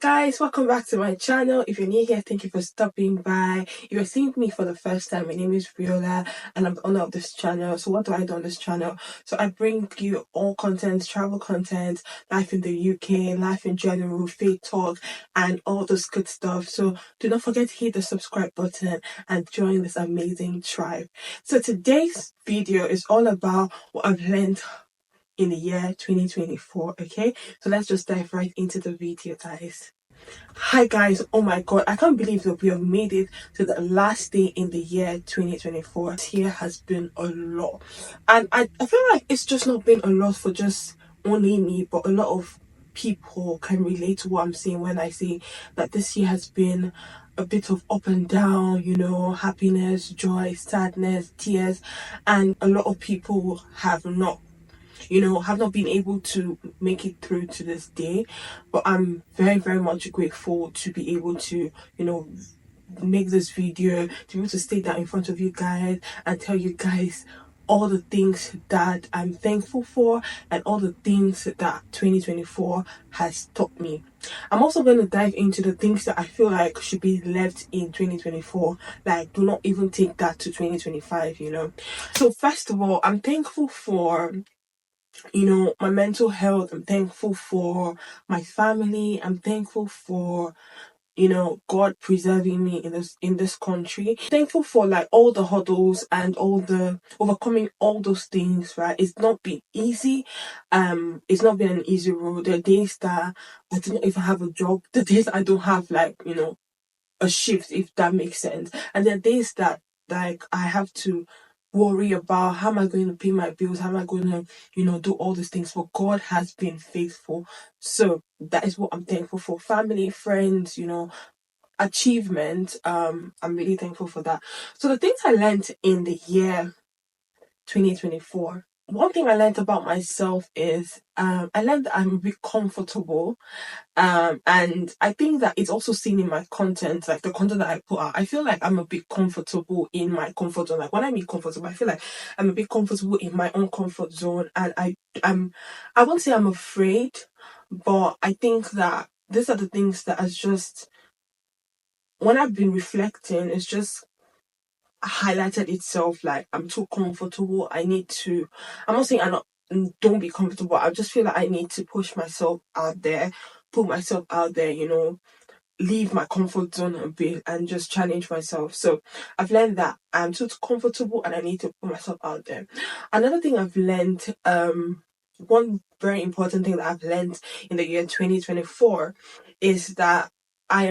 Guys, welcome back to my channel. If you're new here, thank you for stopping by. If you're seeing me for the first time, my name is Viola and I'm the owner of this channel. So what do I do on this channel? So I bring you all content, travel content, life in the UK, life in general, faith talk, and all those good stuff. So do not forget to hit the subscribe button and join this amazing tribe. So today's video is all about what I've learned in the year 2024. Okay, so let's just dive right into the video, guys. Hi guys, oh my god, I can't believe that we have made it to the last day in the year 2024. This year has been a lot, and I feel like it's just not been a lot for just only me, but a lot of people can relate to what I'm saying when I say that this year has been a bit of up and down, you know, happiness, joy, sadness, tears, and a lot of people have not been able to make it through to this day. But I'm very, very much grateful to be able to, make this video, to be able to stay down in front of you guys and tell you guys all the things that I'm thankful for and all the things that 2024 has taught me. I'm also going to dive into the things that I feel like should be left in 2024. Like, do not even take that to 2025, So first of all, I'm thankful for my mental health. I'm thankful for my family. I'm thankful for God preserving me in this country. Thankful for like all the hurdles and all the overcoming all those things, right? It's not been easy. It's not been an easy road. There are days that I don't even have a job. The days I don't have like a shift, if that makes sense. And there are days that like I have to worry about how am I going to pay my bills, how am I going to do all these things. But God has been faithful, so that is what I'm thankful for. Family, friends, achievement. I'm really thankful for that. So the things I learned in the year 2024, one thing I learned about myself is I learned that I'm a bit comfortable, and I think that it's also seen in my content, like the content that I put out. I feel like I'm a bit comfortable in my comfort zone. Like when I mean comfortable, I feel like I'm a bit comfortable in my own comfort zone, and I won't say I'm afraid, but I think that these are the things that has just, when I've been reflecting, it's just highlighted itself. Like I'm too comfortable. I'm not saying don't be comfortable. I just feel like I need to push myself out there, put myself out there, leave my comfort zone a bit and just challenge myself. So I've learned that I'm too comfortable and I need to put myself out there. Another thing I've learned, one very important thing that I've learned in the year 2024 is that I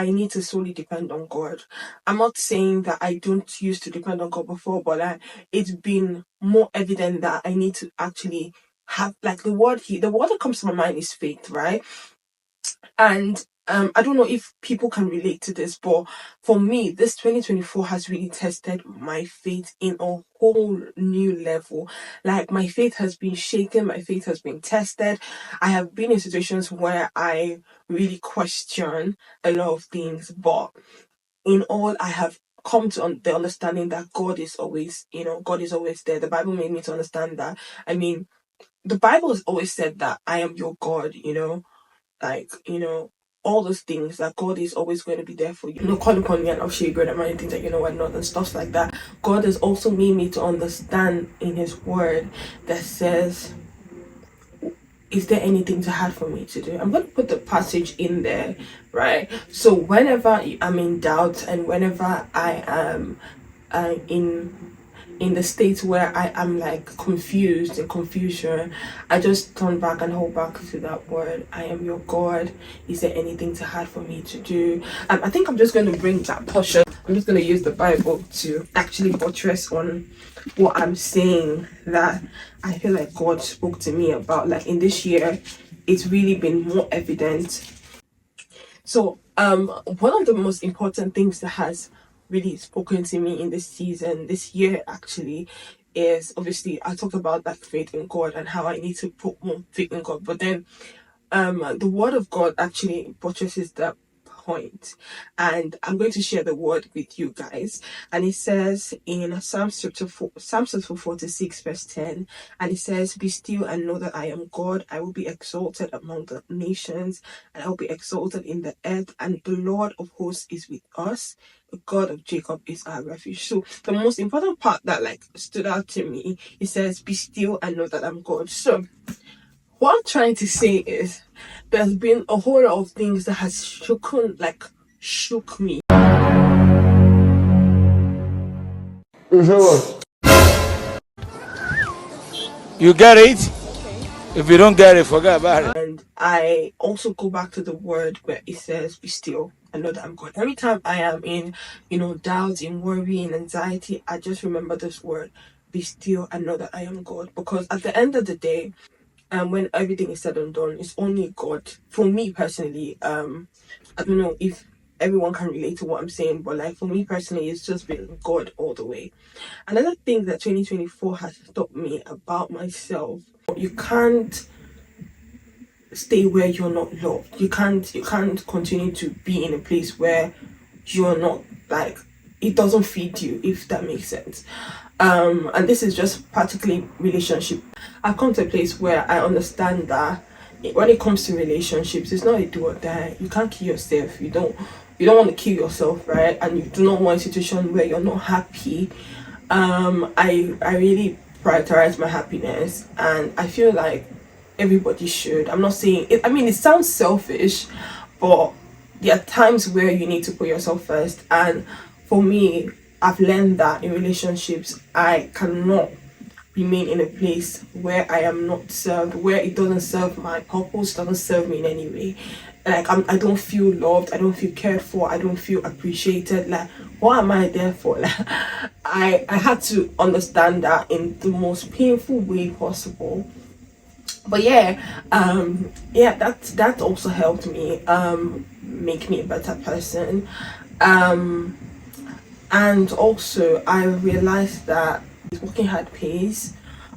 need to solely depend on God. I'm not saying that I don't used to depend on God before, but it's been more evident that I need to actually have, like, the word that comes to my mind is faith, right? And I don't know if people can relate to this, but for me, this 2024 has really tested my faith in a whole new level. Like my faith has been shaken, my faith has been tested. I have been in situations where I really question a lot of things, but in all, I have come to the understanding that God is always there. The Bible made me to understand that. I mean, the Bible has always said that I am your God, like, all those things, that God is always going to be there for you. Call upon me and I'll show you great and mighty things that you know and not, and stuff like that. God has also made me to understand in His Word that says, is there anything to hard for me to do? I'm going to put the passage in there, right? So whenever I'm in doubt and whenever I am in the state where I am like confused and confusion, I just turn back and hold back to that word. I am your God. Is there anything too hard for me to do? I think I'm just going to bring that portion. I'm just going to use the Bible to actually buttress on what I'm saying, that I feel like God spoke to me about. Like in this year, it's really been more evident. So one of the most important things that has really spoken to me in this year actually, is obviously I talked about that faith in God and how I need to put more faith in God. But then the word of God actually buttresses that point. And I'm going to share the word with you guys. And it says in Psalms chapter 46 verse 10, and it says, "Be still and know that I am God. I will be exalted among the nations, and I will be exalted in the earth, and the Lord of hosts is with us. The God of Jacob is our refuge." So the most important part that like stood out to me, it says, "Be still and know that I'm God." So what I'm trying to say is there's been a whole lot of things that has shook me. You get it? If you don't get it, forget about it. And I also go back to the word where it says, "Be still and know that I'm God." Every time I am in, doubts, in worry, in anxiety, I just remember this word, "Be still and know that I am God." Because at the end of the day, when everything is said and done, it's only God. For me personally, I don't know if everyone can relate to what I'm saying, but like for me personally, it's just been God all the way. Another thing that 2024 has taught me about myself, you can't stay where you're not loved. You can't continue to be in a place where you're not, like, it doesn't feed you, if that makes sense. And this is just particularly relationship. I've come to a place where I understand that when it comes to relationships, it's not a do or die. You can't kill yourself. You don't want to kill yourself, right? And you do not want a situation where you're not happy. I really prioritize my happiness, and I feel like everybody should. I'm not saying it, I mean, it sounds selfish, but there are times where you need to put yourself first. And for me, I've learned that in relationships, I cannot remain in a place where I am not served, where it doesn't serve my purpose, doesn't serve me in any way. Like I don't feel loved, I don't feel cared for, I don't feel appreciated. Like, what am I there for? Like, I had to understand that in the most painful way possible. But yeah, that also helped me make me a better person. um and also I realized that working hard pays.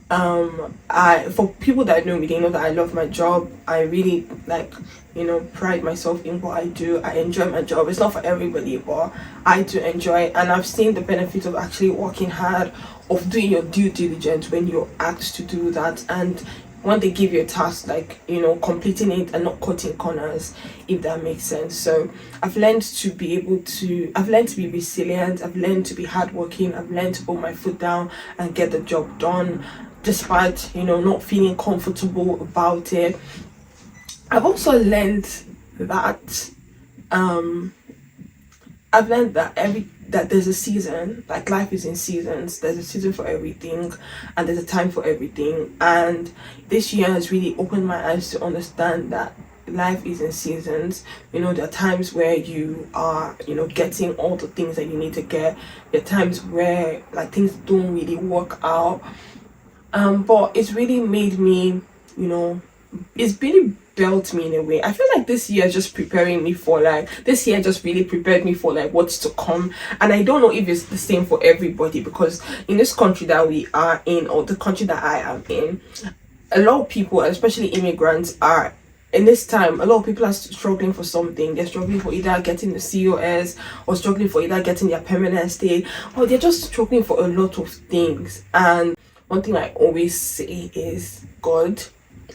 I For people that know me, they know that I love my job. I really pride myself in what I do. I enjoy my job. It's not for everybody, but I do enjoy it, and I've seen the benefit of actually working hard, of doing your due diligence when you're asked to do that, and when they give you a task, like, completing it and not cutting corners, if that makes sense. So I've learned to be resilient. I've learned to be hardworking. I've learned to put my foot down and get the job done, despite not feeling comfortable about it. I've also learned that um I've learned that there's a season, like life is in seasons. There's a season for everything, and there's a time for everything. And this year has really opened my eyes to understand that life is in seasons. There are times where you are, getting all the things that you need to get. There are times where like things don't really work out. But it's really made me, it's really built me in a way. I feel like this year just really prepared me for like what's to come. And I don't know if it's the same for everybody, because in this country that we are in, or the country that I am in, a lot of people, especially immigrants, are in this time, a lot of people are struggling for something. They're struggling for either getting the COS, or struggling for either getting their permanent stay, or they're just struggling for a lot of things. And one thing I always say is, God,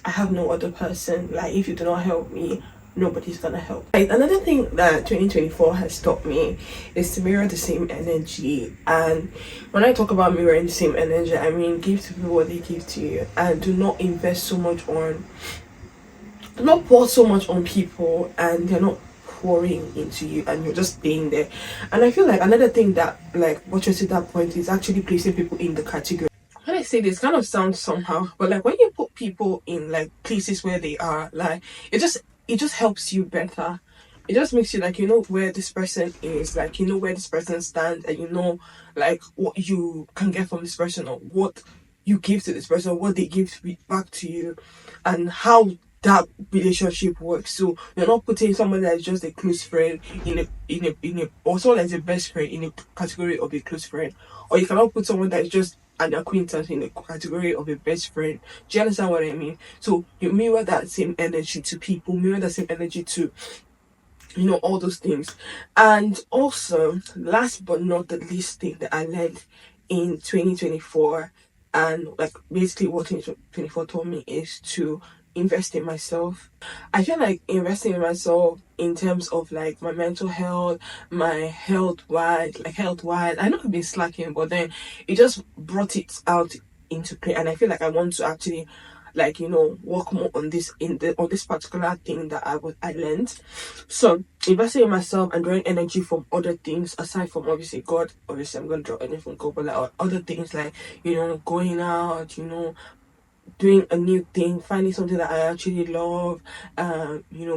I have no other person. Like, if you do not help me, nobody's gonna help. Like, another thing that 2024 has taught me is to mirror the same energy. And when I talk about mirroring the same energy, I mean, give to people what they give to you, and do not pour so much on people, and they're not pouring into you, and you're just staying there. And I feel like another thing that, like, what you said, that point is actually placing people in the category. When I say this, kind of sounds somehow, but like when you put people in like places where they are, like, it just helps you better. It just makes you like, where this person is, like, where this person stands, and like what you can get from this person, or what you give to this person, what they give back to you, and how that relationship works. So you're not putting someone that is just a close friend or someone that's a best friend in a category of a close friend, or you cannot put someone that is just an acquaintance in a category of a best friend. Do you understand what I mean? So you mirror that same energy to people, mirror that same energy to all those things. And also, last but not the least thing that I learned in 2024, and like basically what 2024 taught me, is to invest in myself. I feel like investing in myself in terms of like my mental health, my health wise. I know I've been slacking, but then it just brought it out into play, and I feel like I want to actually like work more on this on this particular thing that I learned. So investing in myself and drawing energy from other things aside from obviously God. Obviously, I'm gonna draw energy from God, but like other things like going out, doing a new thing, finding something that I actually love,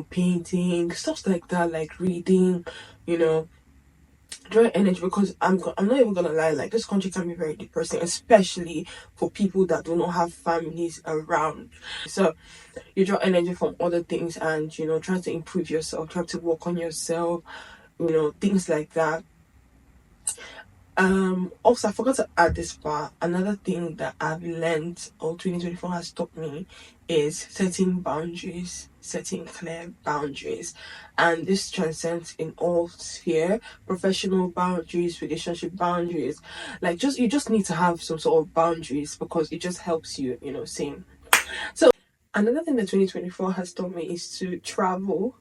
painting, stuff like that, like reading, you know, drawing energy, because I'm not even gonna lie, like this country can be very depressing, especially for people that do not have families around. So you draw energy from other things, and try to improve yourself, try to work on yourself, things like that. Also, I forgot to add this part. Another thing that I've learned, or 2024 has taught me, is setting boundaries, setting clear boundaries. And this transcends in all sphere: professional boundaries, relationship boundaries. Like, you just need to have some sort of boundaries, because it just helps you, same. So another thing that 2024 has taught me is to travel.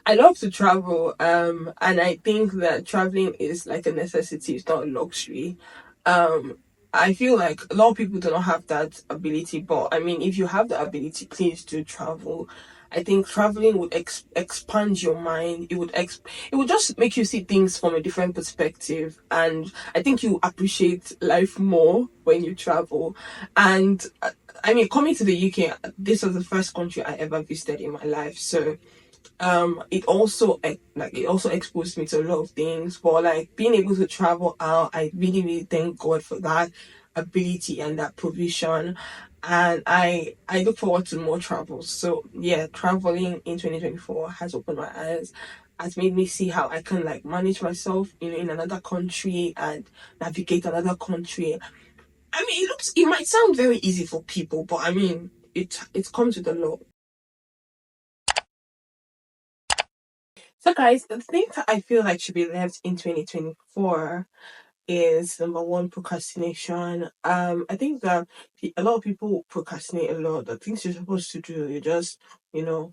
I love to travel, and I think that traveling is like a necessity, it's not a luxury. Um, I feel like a lot of people do not have that ability, but I mean, if you have the ability, please do travel. I think traveling would expand your mind. It would just make you see things from a different perspective, and I think you appreciate life more when you travel. And I mean, coming to the UK, this was the first country I ever visited in my life. So it also exposed me to a lot of things, but like being able to travel out, I really really thank God for that ability and that provision. And I look forward to more travels. So yeah, traveling in 2024 has opened my eyes, has made me see how I can like manage myself, in another country, and navigate another country. I mean, it might sound very easy for people, but I mean, it comes with a lot. So, guys, the thing that I feel like should be left in 2024 is number one, procrastination. I think that a lot of people procrastinate a lot. The things you're supposed to do, you just, you know,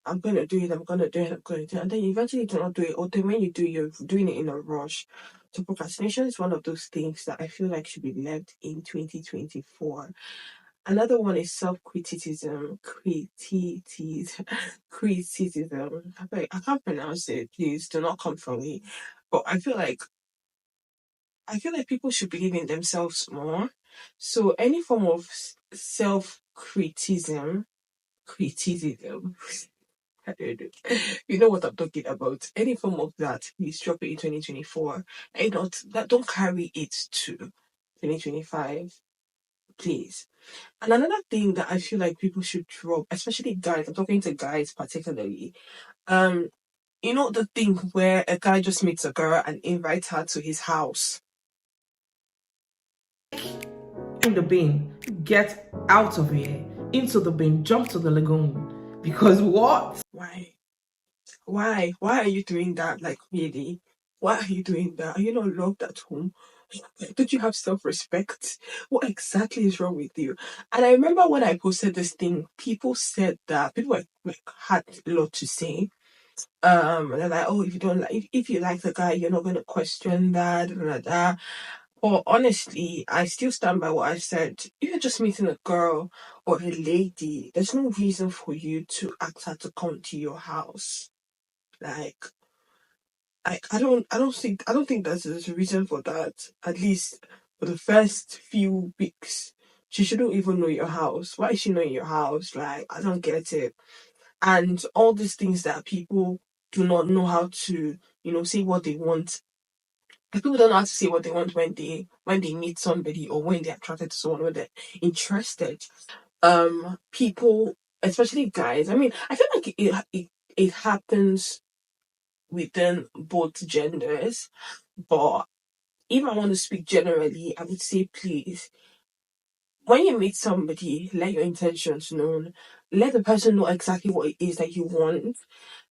I'm gonna do it, I'm gonna do it, I'm gonna do it, and then you eventually do not do it, or then when you do, you're doing it in a rush. So procrastination is one of those things that I feel like should be left in 2024. Another one is self-criticism. Criticism. I can't pronounce it. Please do not come for me. But I feel like people should believe in themselves more. So any form of criticism, I don't know. You know what I'm talking about. Any form of that, please drop it in 2024. And don't carry it to 2025, please. And another thing that I feel like people should drop, especially guys, I'm talking to guys particularly, um, the thing where a guy just meets a girl and invites her to his house. In the bin, get out of here, into the bin, jump to the lagoon. Because what? Why? Why are you doing that? Like, really? Why are you doing that? Are you not loved at home? Don't you have self-respect? What exactly is wrong with you? And I remember when I posted this thing, people said that people like had a lot to say. They're like, oh, if you don't like, if you like the guy, you're not gonna question that, da. But honestly, I still stand by what I said. If you're just meeting a girl or a lady, there's no reason for you to ask her to come to your house. Like, I don't think there's a reason for that. At least for the first few weeks, she shouldn't even know your house. Why is she knowing your house? Like, I don't get it. And all these things that people do not know how to, say what they want. Like, people don't know how to say what they want when they meet somebody, or when they're attracted to someone, when they're interested. People, especially guys. I mean, I feel like it happens within both genders, but if I want to speak generally, I would say, please, when you meet somebody, let your intentions known. Let the person know exactly what it is that you want.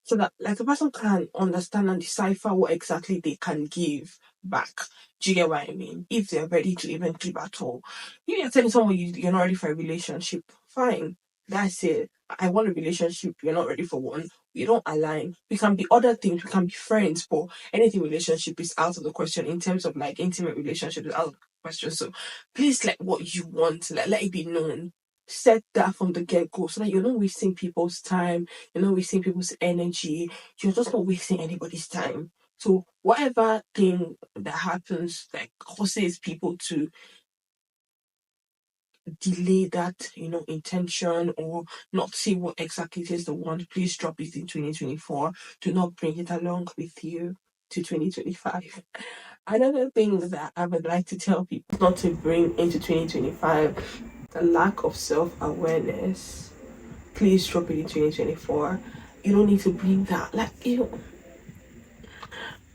so that like the person can understand and decipher what exactly they can give back. Do you get what I mean? If they're ready to even give at all. You're telling someone you're not ready for a relationship, fine. That's it. I want a relationship, you're not ready for one. We don't align. We can be other things, we can be friends, but anything relationship is out of the question in terms of like intimate relationship is out of the question. So please let what you want, let it be known. Set that from the get go so that you're not wasting people's time, you're not wasting people's energy, you're just not wasting anybody's time. So whatever thing that happens like causes people to delay that, intention or not see what exactly it is they want, please drop it in 2024. Do not bring it along with you to 2025. Another thing that I would like to tell people not to bring into 2025, the lack of self-awareness. Please drop it in 2024. You don't need to bring that. Like,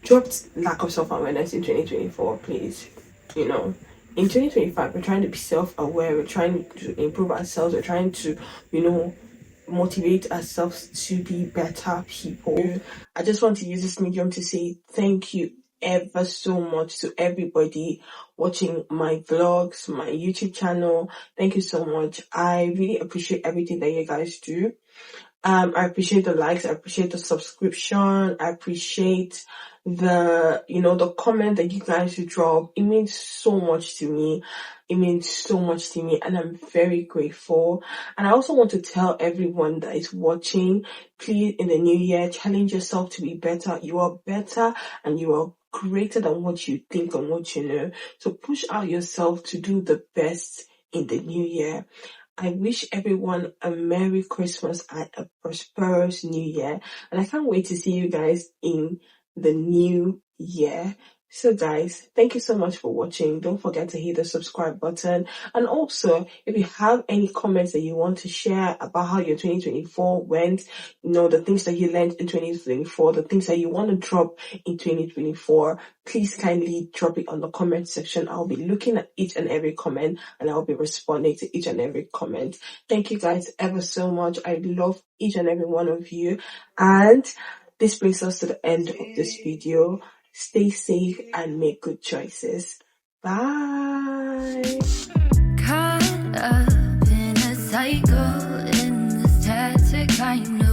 dropped lack of self-awareness in 2024, please. In 2025 we're trying to be self-aware, we're trying to improve ourselves, we're trying to motivate ourselves to be better people. I just want to use this medium to say thank you ever so much to everybody watching my vlogs, my YouTube channel. Thank you so much. I really appreciate everything that you guys do. I appreciate the likes, I appreciate the subscription, I appreciate the comment that you guys drop. It means so much to me. It means so much to me, and I'm very grateful. And I also want to tell everyone that is watching, please, in the new year, challenge yourself to be better. You are better and you are greater than what you think and what you know. So push out yourself to do the best in the new year. I wish everyone a Merry Christmas and a prosperous New Year. And I can't wait to see you guys in the new year. So guys, thank you so much for watching. Don't forget to hit the subscribe button. And also, if you have any comments that you want to share about how your 2024 went, the things that you learned in 2024, the things that you want to drop in 2024, please kindly drop it on the comment section. I'll be looking at each and every comment and I'll be responding to each and every comment. Thank you guys ever so much. I love each and every one of you. And this brings us to the end of this video. Stay safe and make good choices. Bye. Caught up in a cycle, in this toxic kind of